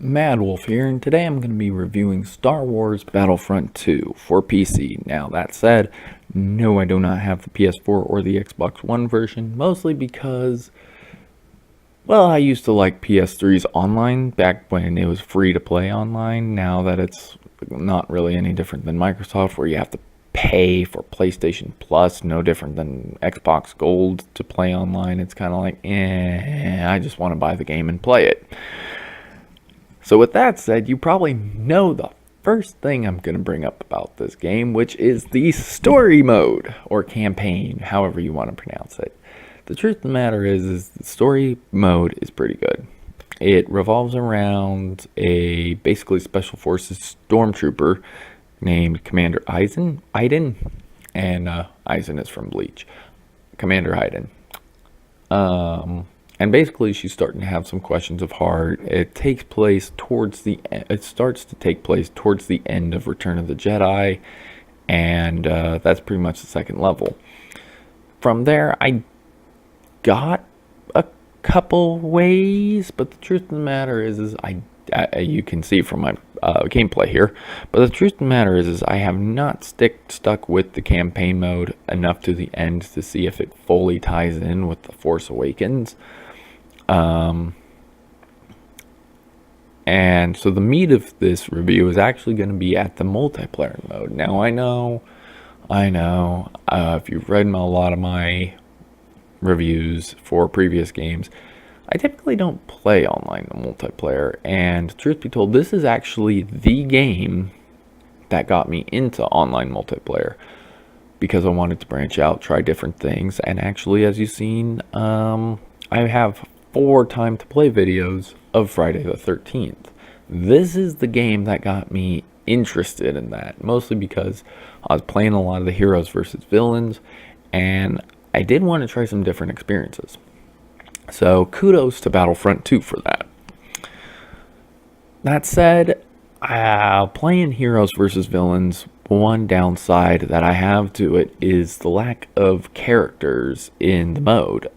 Mad Wolf here, and today I'm going to be reviewing Star Wars Battlefront 2 for PC. Now, that said, no, I do not have the PS4 or the Xbox One version, mostly because, well, I used to like PS3's online back when it was free to play online. Now that it's not really any different than Microsoft, where you have to pay for PlayStation Plus, no different than Xbox Gold to play online. It's kind of like, I just want to buy the game and play it. So with that said, you probably know the first thing I'm going to bring up about this game, which is the story mode, or campaign, however you want to pronounce it. The truth of the matter is the story mode is pretty good. It revolves around a basically Special Forces stormtrooper named Commander Iden, and Eisen is from Bleach. Commander Iden. And basically, she's starting to have some questions of heart. It starts to take place towards the end of Return of the Jedi, and that's pretty much the second level. From there, I got a couple ways, but the truth of the matter is you can see from my gameplay here. But the truth of the matter is I have not stuck with the campaign mode enough to the end to see if it fully ties in with The Force Awakens. And so the meat of this review is actually going to be at the multiplayer mode. Now, I know, if you've read a lot of my reviews for previous games, I typically don't play online multiplayer, and truth be told, this is actually the game that got me into online multiplayer, because I wanted to branch out, try different things, and actually, as you've seen, I have 4 time to play videos of Friday the 13th. This is the game that got me interested in that, mostly because I was playing a lot of the heroes versus villains, and I did want to try some different experiences. So kudos to Battlefront 2 for that. That said, playing heroes versus villains, one downside that I have to it is the lack of characters in the mode.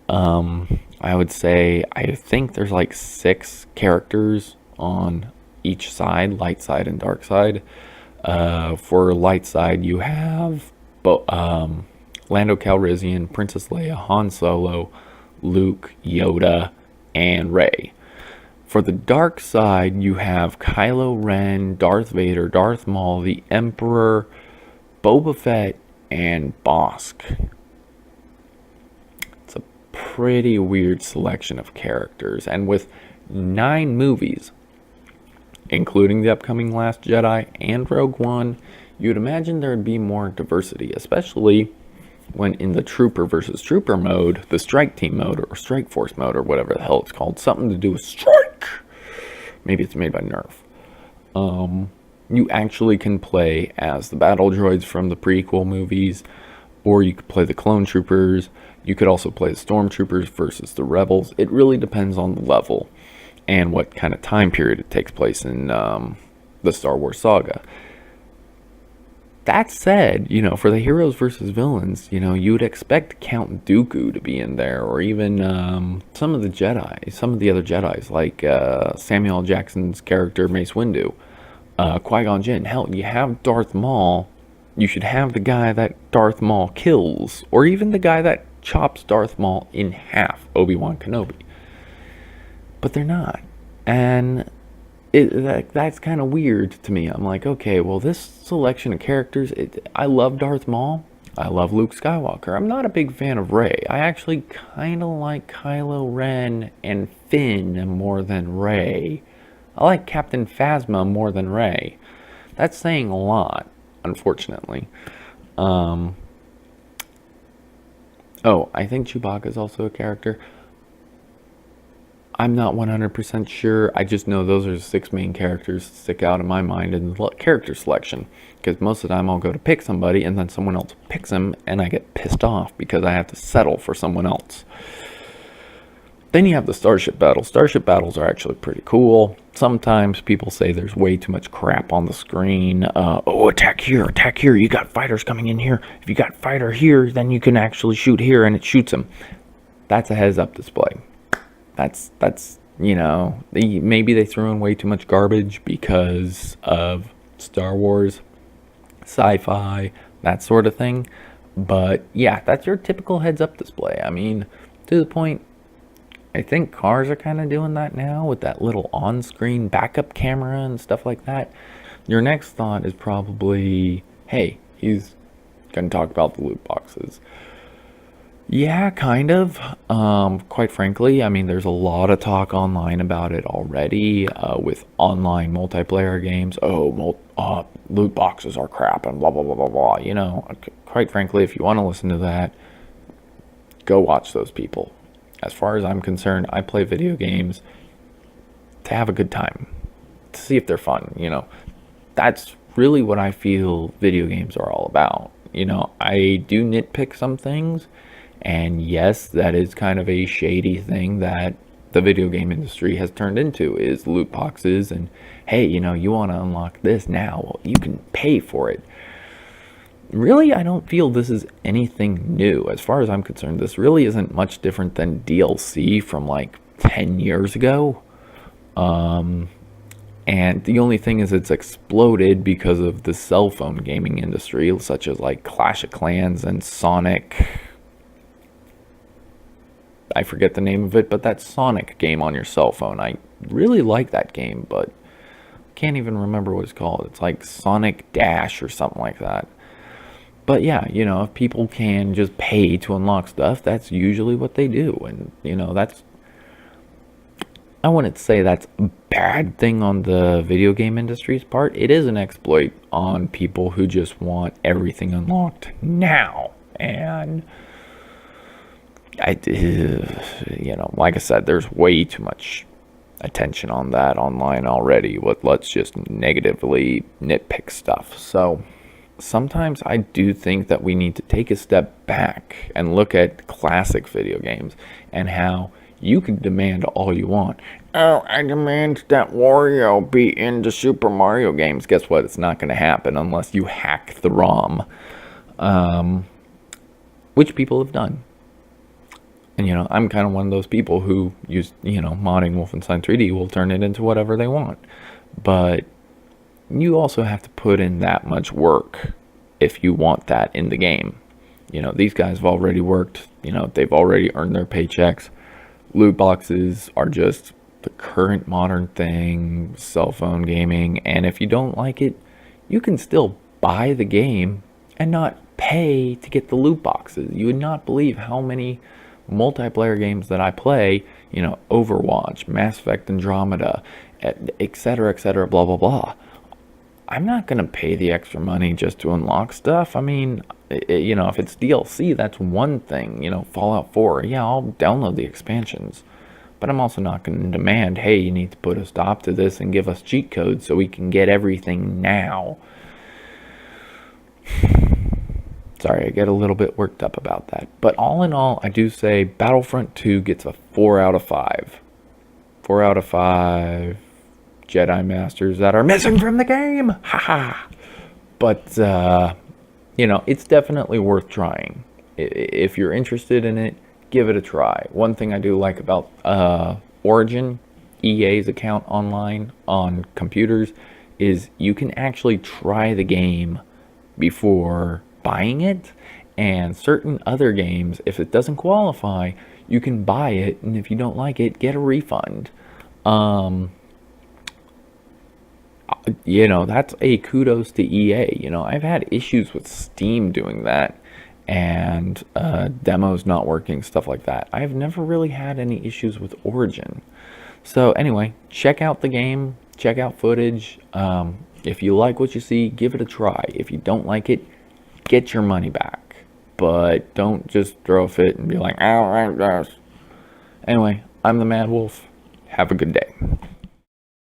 I would say I think there's like 6 characters on each side, light side and dark side. For light side, you have Lando Calrissian, Princess Leia, Han Solo, Luke, Yoda, and Rey. For the dark side, you have Kylo Ren, Darth Vader, Darth Maul, the Emperor, Boba Fett, and Bossk. It's a pretty weird selection of characters, and with 9 movies, including the upcoming Last Jedi and Rogue One, you'd imagine there'd be more diversity, especially when in the trooper versus trooper mode, the strike team mode, or strike force mode, or whatever the hell it's called, something to do with strike. Maybe it's made by Nerf. You actually can play as the battle droids from the prequel movies, or you could play the clone troopers. You could also play the stormtroopers versus the rebels. It really depends on the level and what kind of time period it takes place in the Star Wars saga. That said, for the heroes versus villains, you would expect Count Dooku to be in there, or even some of the other Jedis, like Samuel L. Jackson's character Mace Windu, Qui-Gon Jinn. Hell, you have Darth Maul. You should have the guy that Darth Maul kills, or even the guy that chops Darth Maul in half, Obi-Wan Kenobi. But they're not, and that's kind of weird to me. I'm like, okay, well, this selection of characters, I love Darth Maul. I love Luke Skywalker. I'm not a big fan of Rey. I actually kind of like Kylo Ren and Finn more than Rey. I like Captain Phasma more than Rey. That's saying a lot, unfortunately. I think Chewbacca's also a character. I'm not 100% sure. I just know those are the 6 main characters that stick out in my mind in the character selection. Because most of the time I'll go to pick somebody and then someone else picks them and I get pissed off because I have to settle for someone else. Then you have the Starship Battles. Starship Battles are actually pretty cool. Sometimes people say there's way too much crap on the screen. Attack here. You got fighters coming in here. If you got fighter here, then you can actually shoot here and it shoots them. That's a heads-up display. That's maybe they threw in way too much garbage because of Star Wars, sci-fi, that sort of thing. But yeah, that's your typical heads-up display. I mean, to the point, I think cars are kind of doing that now with that little on-screen backup camera and stuff like that. Your next thought is probably, hey, he's going to talk about the loot boxes. Yeah, kind of. Quite frankly, I mean, there's a lot of talk online about it already with online multiplayer games. Oh, loot boxes are crap and blah, blah, blah, blah, blah. Quite frankly, if you want to listen to that, go watch those people. As far as I'm concerned, I play video games to have a good time, to see if they're fun. That's really what I feel video games are all about. I do nitpick some things. And yes, that is kind of a shady thing that the video game industry has turned into, is loot boxes. And hey, you want to unlock this now, well, you can pay for it. Really, I don't feel this is anything new. As far as I'm concerned, this really isn't much different than DLC from like 10 years ago. And the only thing is it's exploded because of the cell phone gaming industry, such as like Clash of Clans and Sonic. I forget the name of it, but that Sonic game on your cell phone. I really like that game, but can't even remember what it's called. It's like Sonic Dash or something like that. But yeah, if people can just pay to unlock stuff, that's usually what they do. And, I wouldn't say that's a bad thing on the video game industry's part. It is an exploit on people who just want everything unlocked now. And like I said, there's way too much attention on that online already. Let's just negatively nitpick stuff. So sometimes I do think that we need to take a step back and look at classic video games and how you can demand all you want. Oh, I demand that Wario be in the Super Mario games. Guess what? It's not going to happen unless you hack the ROM, which people have done. And, I'm kind of one of those people who use, modding Wolfenstein 3D will turn it into whatever they want. But you also have to put in that much work if you want that in the game. These guys have already worked. They've already earned their paychecks. Loot boxes are just the current modern thing, cell phone gaming. And if you don't like it, you can still buy the game and not pay to get the loot boxes. You would not believe how many multiplayer games that I play, Overwatch, Mass Effect Andromeda, etc., blah, blah, blah. I'm not going to pay the extra money just to unlock stuff. I mean, if it's DLC, that's one thing. Fallout 4, yeah, I'll download the expansions. But I'm also not going to demand, hey, you need to put a stop to this and give us cheat codes so we can get everything now. Sorry, I get a little bit worked up about that. But all in all, I do say Battlefront 2 gets a 4 out of 5. 4 out of 5 Jedi Masters that are missing from the game. Haha. But, it's definitely worth trying. If you're interested in it, give it a try. One thing I do like about Origin, EA's account online on computers, is you can actually try the game before buying it. And certain other games, if it doesn't qualify, you can buy it, and if you don't like it, get a refund. That's a kudos to EA. I've had issues with Steam doing that, and demos not working, stuff like that. I've never really had any issues with Origin. So anyway, check out the game, check out footage. If you like what you see, give it a try. If you don't like it, get your money back. But don't just throw a fit and be like, oh, I guess. Anyway, I'm the Mad Wolf. Have a good day.